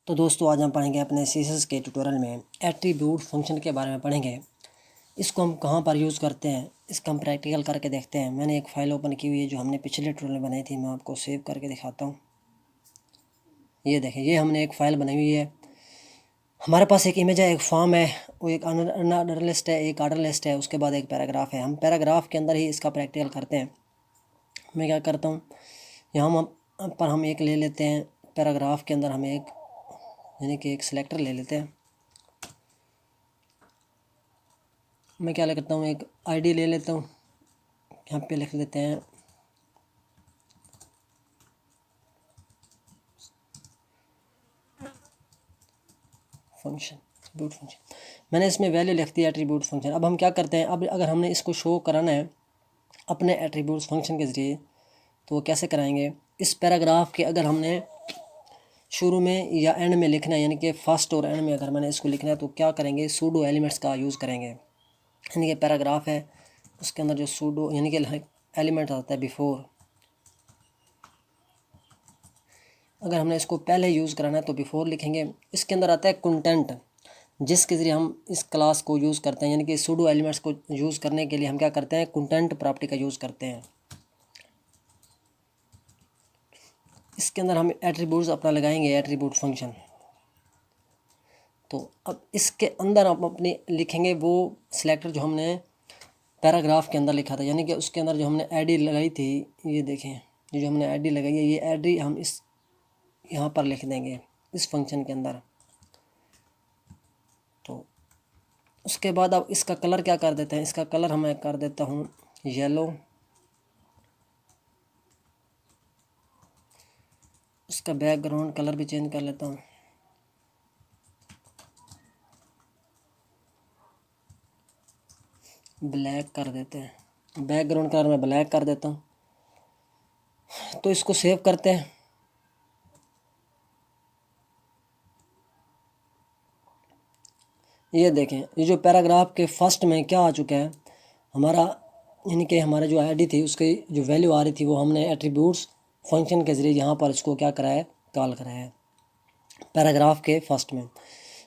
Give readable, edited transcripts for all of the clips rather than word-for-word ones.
तो दोस्तों आज हम पढ़ेंगे अपने सीएसएस के ट्यूटोरियल में एट्रीब्यूट फंक्शन के बारे में पढ़ेंगे। इसको हम कहाँ पर यूज़ करते हैं, इसका हम प्रैक्टिकल करके देखते हैं। मैंने एक फ़ाइल ओपन की हुई है जो हमने पिछले ट्यूटोरियल में बनाई थी। मैं आपको सेव करके दिखाता हूँ। ये देखें, ये हमने एक फ़ाइल बनाई हुई है। हमारे पास एक इमेज है, एक फॉर्म है, वो एक अनऑर्डर लिस्ट है, एक ऑर्डर लिस्ट है, उसके बाद एक पैराग्राफ है। हम पैराग्राफ के अंदर ही इसका प्रैक्टिकल करते हैं। मैं क्या करता हूँ, यहाँ पर हम एक ले लेते हैं। पैराग्राफ के अंदर हम एक यानी कि एक सिलेक्टर ले लेते हैं। मैं क्या करता हूँ, एक आईडी ले लेता हूँ। यहाँ पे लिख देते हैं फंक्शन, एट्रीब्यूट फंक्शन। मैंने इसमें वैल्यू लिख दी एट्रीब्यूट फंक्शन। अब हम क्या करते हैं, अब अगर हमने इसको शो कराना है अपने एट्रीब्यूट फंक्शन के ज़रिए तो वो कैसे कराएंगे। इस पैराग्राफ के अगर हमने शुरू में या एंड में लिखना है, यानी कि फर्स्ट और एंड में अगर मैंने इसको लिखना है तो क्या करेंगे, सूडो एलिमेंट्स का यूज़ करेंगे। यानी कि पैराग्राफ है, उसके अंदर जो सूडो यानी कि एलिमेंट आता है बिफोर, अगर हमने इसको पहले यूज़ कराना है तो बिफोर लिखेंगे। इसके अंदर आता है कंटेंट, जिसके ज़रिए हम इस क्लास को यूज़ करते हैं। यानी कि सूडो एलिमेंट्स को यूज़ करने के लिए हम क्या करते हैं, कंटेंट प्रॉपर्टी का यूज़ करते हैं। इसके अंदर हम एट्रीब्यूट्स अपना लगाएंगे, एट्रीब्यूट फंक्शन। तो अब इसके अंदर हम अपनी लिखेंगे वो सिलेक्टर जो हमने पैराग्राफ के अंदर लिखा था, यानी कि उसके अंदर जो हमने आईडी लगाई थी। ये देखें, ये जो हमने आईडी लगाई है, ये आईडी हम इस यहाँ पर लिख देंगे इस फंक्शन के अंदर। तो उसके बाद अब इसका कलर क्या कर देते हैं, इसका कलर मैं कर देता हूँ येलो। उसका बैकग्राउंड कलर भी चेंज कर लेता हूँ, ब्लैक कर देते हैं। बैकग्राउंड कलर मैं ब्लैक कर देता हूँ। तो इसको सेव करते हैं। ये देखें, ये जो पैराग्राफ के फर्स्ट में क्या आ चुका है हमारा, यानी कि हमारा जो आईडी थी उसकी जो वैल्यू आ रही थी वो हमने एट्रीब्यूट्स फंक्शन के ज़रिए यहाँ पर इसको क्या कराया है, कॉल कराया है पैराग्राफ के फर्स्ट में।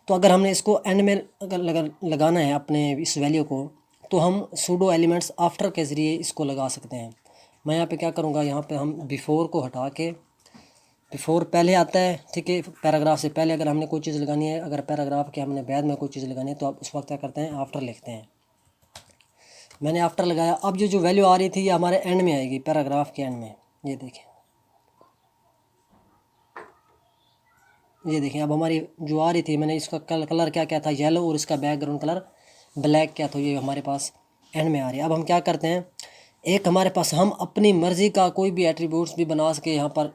तो अगर हमने इसको एंड में अगर लगाना है अपने इस वैल्यू को, तो हम सूडो एलिमेंट्स आफ्टर के ज़रिए इसको लगा सकते हैं। मैं यहाँ पे क्या करूँगा, यहाँ पे हम बिफोर को हटा के, बिफोर पहले आता है, ठीक है, पैराग्राफ से पहले अगर हमने कोई चीज़ लगानी है, अगर पैराग्राफ के हमने बाद में कोई चीज़ लगानी है तो आप उस वक्त क्या करते हैं, आफ्टर लिखते हैं। मैंने आफ्टर लगाया। अब जो वैल्यू आ रही थी ये हमारे एंड में आएगी, पैराग्राफ के एंड में। ये देखें, ये देखें, अब हमारी जो आ रही थी, मैंने इसका कलर क्या क्या था, येलो, और इसका बैकग्राउंड कलर ब्लैक क्या था, ये हमारे पास एंड में आ रही है। अब हम क्या करते हैं, एक हमारे पास हम अपनी मर्ज़ी का कोई भी एट्रीब्यूट्स भी बना सके यहाँ पर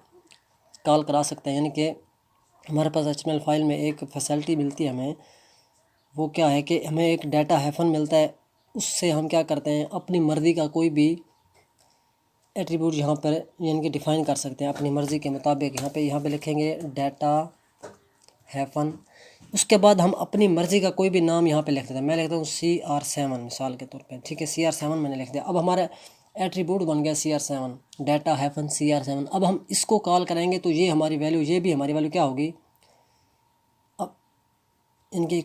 कॉल करा सकते हैं। यानी कि हमारे पास HTML फाइल में एक फैसिलिटी मिलती है हमें, वो क्या है कि हमें एक डाटा हाइफन मिलता है। उससे हम क्या करते हैं, अपनी मर्ज़ी का कोई भी एट्रीब्यूट यहाँ पर यानी कि डिफ़ाइन कर सकते हैं अपनी मर्ज़ी के मुताबिक। यहाँ पे लिखेंगे डाटा हाइफन, उसके बाद हम अपनी मर्ज़ी का कोई भी नाम यहाँ पे लिख देते हैं। मैं लिखता हूँ CR7 मिसाल के तौर पे, ठीक है, CR7 मैंने लिख दिया। अब हमारा एट्रीब्यूट बन गया CR7, डाटा हाइफन CR7। अब हम इसको कॉल करेंगे तो ये हमारी वैल्यू, ये भी हमारी वैल्यू क्या होगी। अब इनकी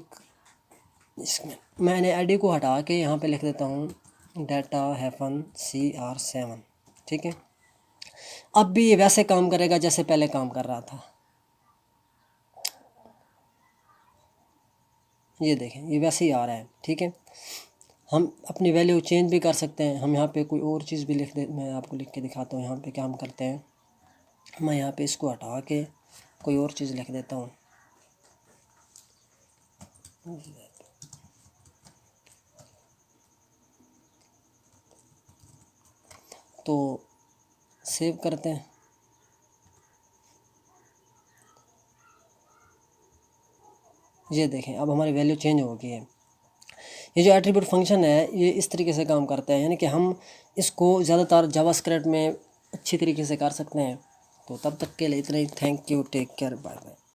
इसमें मैंने आईडी को हटा के यहाँ पे लिख देता हूँ डाटा हाइफन CR7, ठीक है। अब भी ये वैसे काम करेगा जैसे पहले काम कर रहा था। ये देखें, ये वैसे ही आ रहा है, ठीक है। हम अपनी वैल्यू चेंज भी कर सकते हैं। हम यहाँ पे कोई और चीज़ भी लिख दे, मैं आपको लिख के दिखाता हूँ। यहाँ पे क्या हम करते हैं, मैं यहाँ पे इसको हटा के कोई और चीज़ लिख देता हूँ। तो सेव करते हैं। ये देखें, अब हमारी वैल्यू चेंज हो गई है। ये जो एट्रीब्यूट फंक्शन है ये इस तरीके से काम करता है, यानी कि हम इसको ज़्यादातर जावास्क्रिप्ट में अच्छी तरीके से कर सकते हैं। तो तब तक के लिए इतना ही। Thank you, take care, bye bye.